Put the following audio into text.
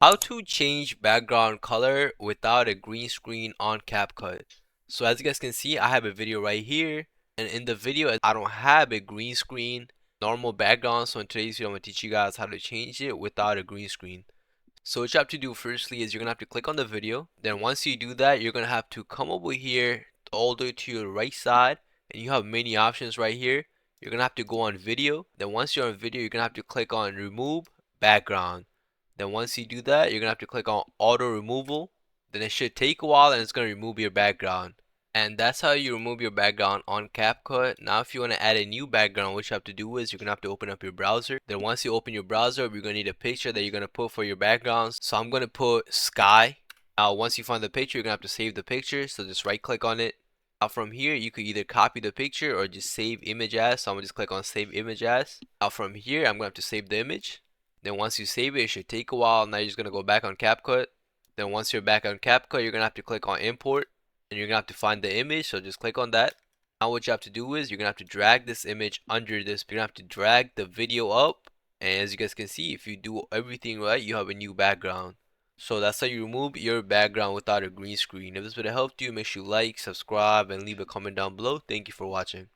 How to change background color without a green screen on CapCut. So as you guys can see, I have a video right here, and in the video I don't have a green screen, normal background. So in today's video I'm going to teach you guys how to change it without a green screen. So what you have to do firstly is you're going to have to click on the video. Then once you do that, you're going to have to come over here all the way to your right side, and you have many options right here. You're going to have to go on video. Then once you're on video, you're going to have to click on remove background. Then once you do that, you're gonna have to click on auto removal. Then it should take a while and it's gonna remove your background. And that's how you remove your background on CapCut. Now if you want to add a new background, what you have to do is you're gonna have to open up your browser. Then once you open your browser, you're gonna need a picture that you're gonna put for your backgrounds. So I'm gonna put sky. Now once you find the picture, you're gonna have to save the picture. So just right click on it. Now from here, you could either copy the picture or just save image as. So I'm gonna just click on save image as. Now from here, I'm gonna have to save the image. Then once you save it, it should take a while. Now you're just gonna go back on CapCut. Then once you're back on CapCut, you're gonna have to click on import, and you're gonna have to find the image. So just click on that. Now what you have to do is you're gonna have to drag this image under this. You're gonna have to drag the video up, and as you guys can see, if you do everything right, you have a new background. So that's how you remove your background without a green screen. If this would have helped you, make sure you like, subscribe, and leave a comment down below. Thank you for watching.